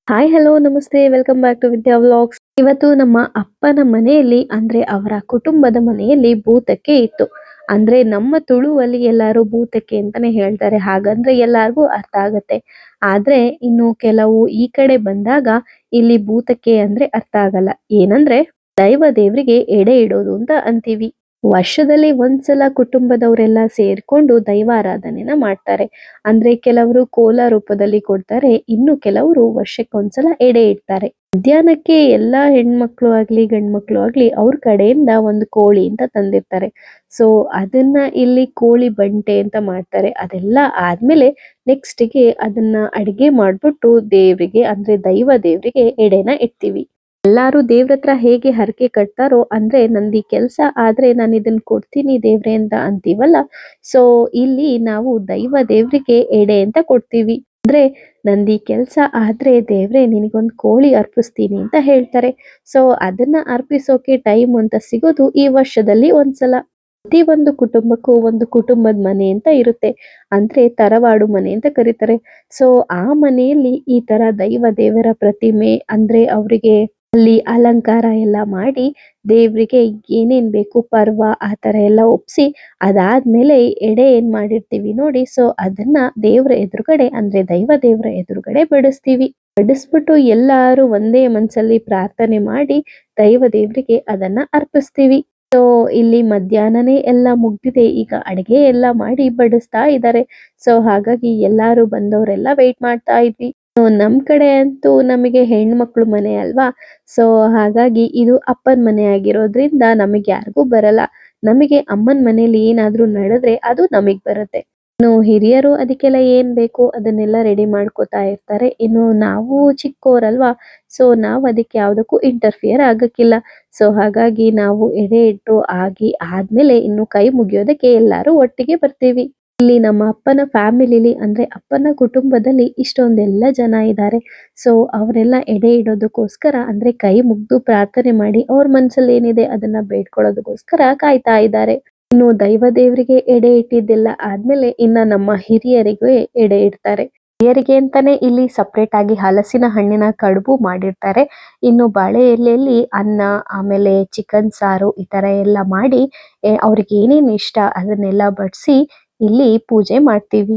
Hi hello ನಮಸ್ತೆ welcome back to Vidya vlogs. ಇವತ್ತು ನಮ್ಮ ಅಪ್ಪನ ಮನೆಯಲ್ಲಿ ಅಂದ್ರೆ ಅವರ ಕುಟುಂಬದ ಮನೆಯಲ್ಲಿ ಭೂತಕ್ಕೆ ಇತ್ತು. ಅಂದ್ರೆ ನಮ್ಮ ತುಳುವಲ್ಲಿ ಎಲ್ಲಾರು ಭೂತಕ್ಕೆ ಅಂತಾನೆ ಹೇಳ್ತಾರೆ, ಹಾಗಂದ್ರೆ ಎಲ್ಲಾರ್ಗೂ ಅರ್ಥ ಆಗತ್ತೆ. ಆದ್ರೆ ಇನ್ನು ಕೆಲವು ಈ ಕಡೆ ಬಂದಾಗ ಇಲ್ಲಿ ಭೂತಕ್ಕೆ ಅಂದ್ರೆ ಅರ್ಥ ಆಗಲ್ಲ. ಏನಂದ್ರೆ ದೈವ ದೇವರಿಗೆ ಎಡೆ ಇಡೋದು ಅಂತ ಅಂತೀವಿ. ವರ್ಷದಲ್ಲಿ ಒಂದ್ಸಲ ಕುಟುಂಬದವರೆಲ್ಲ ಸೇರ್ಕೊಂಡು ದೈವಾರಾಧನೆನ ಮಾಡ್ತಾರೆ. ಅಂದ್ರೆ ಕೆಲವರು ಕೋಲ ರೂಪದಲ್ಲಿ ಕೊಡ್ತಾರೆ, ಇನ್ನು ಕೆಲವರು ವರ್ಷಕ್ಕೊಂದ್ಸಲ ಎಡೆ ಇಡ್ತಾರೆ. ಮಧ್ಯಾಹ್ನಕ್ಕೆ ಎಲ್ಲಾ ಹೆಣ್ಮಕ್ಳು ಆಗ್ಲಿ ಗಂಡ್ಮಕ್ಳು ಆಗ್ಲಿ ಅವ್ರ ಕಡೆಯಿಂದ ಒಂದು ಕೋಳಿ ಅಂತ ತಂದಿರ್ತಾರೆ. ಸೊ ಅದನ್ನ ಇಲ್ಲಿ ಕೋಳಿ ಬಂಟೆ ಅಂತ ಮಾಡ್ತಾರೆ. ಅದೆಲ್ಲ ಆದ್ಮೇಲೆ ನೆಕ್ಸ್ಟ್ಗೆ ಅದನ್ನ ಅಡಿಗೆ ಮಾಡ್ಬಿಟ್ಟು ದೇವ್ರಿಗೆ ಅಂದ್ರೆ ದೈವ ದೇವ್ರಿಗೆ ಎಡೆನ ಇಡ್ತೀವಿ. ಎಲ್ಲಾರು ದೇವ್ರ ಹತ್ರ ಹೇಗೆ ಹರಕೆ ಕಟ್ತಾರೋ, ಅಂದ್ರೆ ನಂದಿ ಕೆಲ್ಸ ಆದ್ರೆ ನಾನು ಇದನ್ನ ಕೊಡ್ತೀನಿ ದೇವ್ರೆ ಅಂತ ಅಂತೀವಲ್ಲ, ಸೊ ಇಲ್ಲಿ ನಾವು ದೈವ ದೇವ್ರಿಗೆ ಎಡೆ ಅಂತ ಕೊಡ್ತೀವಿ. ಅಂದ್ರೆ ನಂದಿ ಕೆಲ್ಸ ಆದ್ರೆ ದೇವ್ರೆ ನಿನಗೊಂದು ಕೋಳಿ ಅರ್ಪಿಸ್ತೀನಿ ಅಂತ ಹೇಳ್ತಾರೆ. ಸೊ ಅದನ್ನ ಅರ್ಪಿಸೋಕೆ ಟೈಮ್ ಅಂತ ಸಿಗೋದು ಈ ವರ್ಷದಲ್ಲಿ ಒಂದ್ಸಲ. ಪ್ರತಿ ಒಂದು ಕುಟುಂಬಕ್ಕೂ ಒಂದು ಕುಟುಂಬದ ಮನೆ ಅಂತ ಇರುತ್ತೆ, ಅಂದ್ರೆ ತರವಾಡು ಮನೆ ಅಂತ ಕರೀತಾರೆ. ಸೊ ಆ ಮನೆಯಲ್ಲಿ ಈ ತರ ದೈವ ದೇವರ ಪ್ರತಿಮೆ ಅಂದ್ರೆ ಅವರಿಗೆ ಅಲ್ಲಿ ಅಲಂಕಾರ ಎಲ್ಲ ಮಾಡಿ ದೇವ್ರಿಗೆ ಏನೇನ್ ಬೇಕು ಪರ್ವ ಆ ತರ ಎಲ್ಲ ಒಪ್ಸಿ ಅದಾದ್ಮೇಲೆ ಎಡೆ ಏನ್ ಮಾಡಿರ್ತೀವಿ ನೋಡಿ, ಸೊ ಅದನ್ನ ದೇವ್ರ ಎದುರುಗಡೆ ಅಂದ್ರೆ ದೈವ ದೇವ್ರ ಎದುರುಗಡೆ ಬಡಿಸ್ತೀವಿ. ಬಡಿಸ್ಬಿಟ್ಟು ಎಲ್ಲಾರು ಒಂದೇ ಮನ್ಸಲ್ಲಿ ಪ್ರಾರ್ಥನೆ ಮಾಡಿ ದೈವ ದೇವ್ರಿಗೆ ಅದನ್ನ ಅರ್ಪಿಸ್ತೀವಿ. ಸೊ ಇಲ್ಲಿ ಮಧ್ಯಾಹ್ನನೇ ಎಲ್ಲ ಮುಗ್ದಿದೆ, ಈಗ ಅಡಿಗೆ ಎಲ್ಲ ಮಾಡಿ ಬಡಿಸ್ತಾ ಇದ್ದಾರೆ. ಸೊ ಹಾಗಾಗಿ ಎಲ್ಲಾರು ಬಂದವರೆಲ್ಲ ವೇಟ್ ಮಾಡ್ತಾ ಇದ್ವಿ. ನಮ್ ಕಡೆ ಅಂತೂ ನಮಗೆ ಹೆಣ್ಮಕ್ಳು ಮನೆ ಅಲ್ವಾ, ಸೊ ಹಾಗಾಗಿ ಇದು ಅಪ್ಪನ ಮನೆ ಆಗಿರೋದ್ರಿಂದ ನಮಗೆ ಯಾರಿಗೂ ಬರಲ್ಲ. ನಮಗೆ ಅಮ್ಮನ ಮನೇಲಿ ಏನಾದ್ರೂ ನಡೆದ್ರೆ ಅದು ನಮಗ್ ಬರುತ್ತೆ. ಇನ್ನು ಹಿರಿಯರು ಅದಕ್ಕೆಲ್ಲ ಏನ್ ಬೇಕು ಅದನ್ನೆಲ್ಲ ರೆಡಿ ಮಾಡ್ಕೋತಾ ಇರ್ತಾರೆ. ಇನ್ನು ನಾವು ಚಿಕ್ಕೋರಲ್ವಾ, ಸೊ ನಾವ್ ಅದಕ್ಕೆ ಯಾವ್ದಕ್ಕೂ ಇಂಟರ್ಫಿಯರ್ ಆಗಕ್ಕಿಲ್ಲ. ಸೊ ಹಾಗಾಗಿ ನಾವು ಎಡೆ ಇಟ್ಟು ಆದ್ಮೇಲೆ ಇನ್ನು ಕೈ ಮುಗಿಯೋದಕ್ಕೆ ಎಲ್ಲಾರು ಒಟ್ಟಿಗೆ ಬರ್ತೀವಿ. ಇಲ್ಲಿ ನಮ್ಮ ಅಪ್ಪನ ಫ್ಯಾಮಿಲಿಲಿ ಅಂದ್ರೆ ಅಪ್ಪನ ಕುಟುಂಬದಲ್ಲಿ ಇಷ್ಟೊಂದೆಲ್ಲ ಜನ ಇದ್ದಾರೆ. ಸೊ ಅವರೆಲ್ಲ ಎಡೆ ಇಡೋದಕ್ಕೋಸ್ಕರ ಅಂದ್ರೆ ಕೈ ಮುಗ್ದು ಪ್ರಾರ್ಥನೆ ಮಾಡಿ ಅವ್ರ ಮನ್ಸಲ್ಲಿ ಏನಿದೆ ಅದನ್ನ ಬೇಡ್ಕೊಳ್ಳೋದಕ್ಕೋಸ್ಕರ ಕಾಯ್ತಾ ಇದ್ದಾರೆ. ಇನ್ನು ದೈವ ದೇವರಿಗೆ ಎಡೆ ಇಟ್ಟಿದ್ದೆಲ್ಲ ಆದ್ಮೇಲೆ ಇನ್ನ ನಮ್ಮ ಹಿರಿಯರಿಗೆ ಎಡೆ ಇಡ್ತಾರೆ. ಹಿರಿಯರಿಗೆ ಅಂತಾನೆ ಇಲ್ಲಿ ಸಪ್ರೇಟ್ ಆಗಿ ಹಲಸಿನ ಹಣ್ಣಿನ ಕಡುಬು ಮಾಡಿರ್ತಾರೆ. ಇನ್ನು ಬಾಳೆ ಎಲೆಯಲ್ಲಿ ಅನ್ನ ಆಮೇಲೆ ಚಿಕನ್ ಸಾರು ಈ ತರ ಎಲ್ಲ ಮಾಡಿ ಅವ್ರಿಗೆ ಏನೇನ್ ಇಷ್ಟ ಅದನ್ನೆಲ್ಲ ಬಡಿಸಿ ಇಲ್ಲಿ ಪೂಜೆ ಮಾಡ್ತೀವಿ.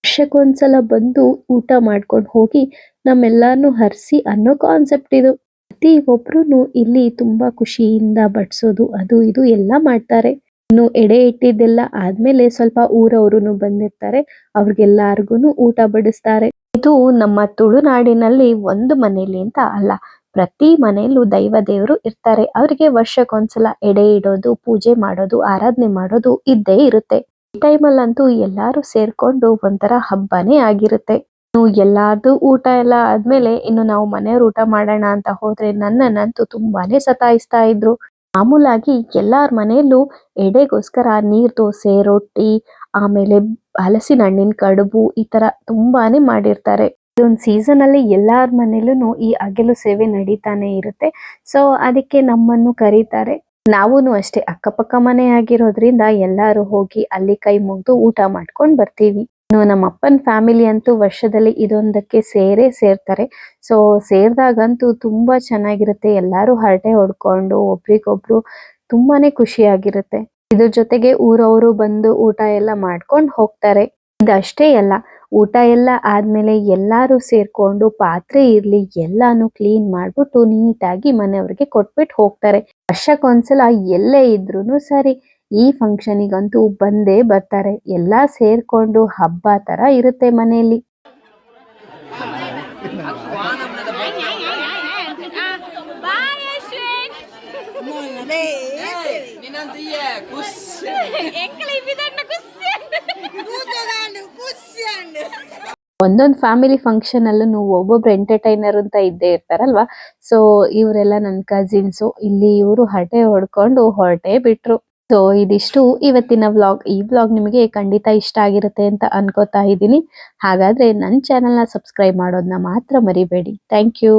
ವರ್ಷಕ್ಕೊಂದ್ಸಲ ಬಂದು ಊಟ ಮಾಡ್ಕೊಂಡು ಹೋಗಿ ನಮ್ಮೆಲ್ಲಾರ್ನು ಹರಿಸಿ ಅನ್ನೋ ಕಾನ್ಸೆಪ್ಟ್ ಇದು. ಪ್ರತಿ ಒಬ್ರುನು ಇಲ್ಲಿ ತುಂಬಾ ಖುಷಿಯಿಂದ ಬಡ್ಸೋದು ಅದು ಇದು ಎಲ್ಲ ಮಾಡ್ತಾರೆ. ಇನ್ನು ಎಡೆ ಇಟ್ಟಿದ್ದೆಲ್ಲ ಆದ್ಮೇಲೆ ಸ್ವಲ್ಪ ಊರವರುನು ಬಂದಿರ್ತಾರೆ, ಅವ್ರಿಗೆಲ್ಲಾರ್ಗುನು ಊಟ ಬಡಿಸ್ತಾರೆ. ಇದು ನಮ್ಮ ತುಳುನಾಡಿನಲ್ಲಿ ಒಂದು ಮನೇಲಿ ಅಂತ ಅಲ್ಲ, ಪ್ರತಿ ಮನೆಯಲ್ಲೂ ದೈವ ದೇವರು ಇರ್ತಾರೆ. ಅವರಿಗೆ ವರ್ಷಕ್ಕೊಂದ್ಸಲ ಎಡೆ ಇಡೋದು, ಪೂಜೆ ಮಾಡೋದು, ಆರಾಧನೆ ಮಾಡೋದು ಇದ್ದೇ ಇರುತ್ತೆ. ಈ ಟೈಮಲ್ಲಂತೂ ಎಲ್ಲಾರು ಸೇರ್ಕೊಂಡು ಒಂಥರ ಹಬ್ಬನೇ ಆಗಿರುತ್ತೆ. ಇನ್ನು ಎಲ್ಲಾರ್ದು ಊಟ ಎಲ್ಲ ಆದ್ಮೇಲೆ ಇನ್ನು ನಾವು ಮನೆಯವ್ರ ಊಟ ಮಾಡೋಣ ಅಂತ ಹೋದ್ರೆ ನನ್ನನ್ನಂತೂ ತುಂಬಾನೇ ಸತಾಯಿಸ್ತಾ ಇದ್ರು. ಮಾಮೂಲಾಗಿ ಎಲ್ಲಾರ ಮನೆಯಲ್ಲೂ ಎಡೆಗೋಸ್ಕರ ನೀರ್ ದೋಸೆ, ರೊಟ್ಟಿ, ಆಮೇಲೆ ಹಲಸಿನ ಹಣ್ಣಿನ ಕಡುಬು ಈ ತರ ತುಂಬಾನೇ ಮಾಡಿರ್ತಾರೆ. ಇದೊಂದು ಸೀಸನ್ ಅಲ್ಲಿ ಎಲ್ಲಾರ ಮನೇಲೂ ಈ ಅಗೆಲು ಸೇವೆ ನಡೀತಾನೆ ಇರುತ್ತೆ. ಸೊ ಅದಕ್ಕೆ ನಮ್ಮನ್ನು ಕರೀತಾರೆ. ನಾವೂನು ಅಷ್ಟೇ ಅಕ್ಕಪಕ್ಕ ಮನೆ ಆಗಿರೋದ್ರಿಂದ ಎಲ್ಲಾರು ಹೋಗಿ ಅಲ್ಲಿ ಕೈ ಮುಗ್ದು ಊಟ ಮಾಡ್ಕೊಂಡ್ ಬರ್ತೀವಿ. ಇನ್ನು ನಮ್ಮ ಅಪ್ಪನ ಫ್ಯಾಮಿಲಿ ಅಂತೂ ವರ್ಷದಲ್ಲಿ ಇದೊಂದಕ್ಕೆ ಸೇರ್ತಾರೆ. ಸೊ ಸೇರ್ದಾಗಂತೂ ತುಂಬಾ ಚೆನ್ನಾಗಿರುತ್ತೆ. ಎಲ್ಲಾರು ಹರಟೆ ಹೊಡ್ಕೊಂಡು ಒಬ್ರಿಗೊಬ್ರು ತುಂಬಾನೇ ಖುಷಿಯಾಗಿರುತ್ತೆ. ಇದ್ರ ಜೊತೆಗೆ ಊರವರು ಬಂದು ಊಟ ಎಲ್ಲ ಮಾಡ್ಕೊಂಡು ಹೋಗ್ತಾರೆ. ಇದಷ್ಟೇ ಅಲ್ಲ, ಊಟ ಎಲ್ಲ ಆದ್ಮೇಲೆ ಎಲ್ಲಾರು ಸೇರ್ಕೊಂಡು ಪಾತ್ರೆ ಇರ್ಲಿ ಎಲ್ಲಾನು ಕ್ಲೀನ್ ಮಾಡ್ಬಿಟ್ಟು ನೀಟಾಗಿ ಮನೆಯವ್ರಿಗೆ ಕೊಟ್ಬಿಟ್ಟು ಹೋಗ್ತಾರೆ. ವರ್ಷಕ್ಕೊಂದ್ಸಲ ಎಲ್ಲೇ ಇದ್ರೂನು ಸರಿ ಈ ಫಂಕ್ಷನಿಗಂತೂ ಬಂದೇ ಬರ್ತಾರೆ. ಎಲ್ಲಾ ಸೇರ್ಕೊಂಡು ಹಬ್ಬ ತರ ಇರುತ್ತೆ ಮನೆಯಲ್ಲಿ. ಒಂದೊಂದು ಫ್ಯಾಮಿಲಿ ಫಂಕ್ಷನ್ ಅಲ್ಲೂ ಒಬ್ಬೊಬ್ರು ಎಂಟರ್ಟೈನರ್ ಅಂತ ಇದ್ದೇ ಇರ್ತಾರಲ್ವಾ. ಸೊ ಇವರೆಲ್ಲ ನನ್ನ ಕಸಿನ್ಸು. ಇಲ್ಲಿ ಇವರು ಹರಟೆ ಹೊಡ್ಕೊಂಡು ಹೊರಟೇ ಬಿಟ್ರು. ಸೊ ಇದಿಷ್ಟು ಇವತ್ತಿನ ವ್ಲಾಗ್. ಈ ವ್ಲಾಗ್ ನಿಮಗೆ ಖಂಡಿತ ಇಷ್ಟ ಆಗಿರುತ್ತೆ ಅಂತ ಅನ್ಕೋತಾ ಇದ್ದೀನಿ. ಹಾಗಾದ್ರೆ ನನ್ನ ಚಾನೆಲ್ನ ಸಬ್ಸ್ಕ್ರೈಬ್ ಮಾಡೋದನ್ನ ಮಾತ್ರ ಮರಿಬೇಡಿ. Thank you.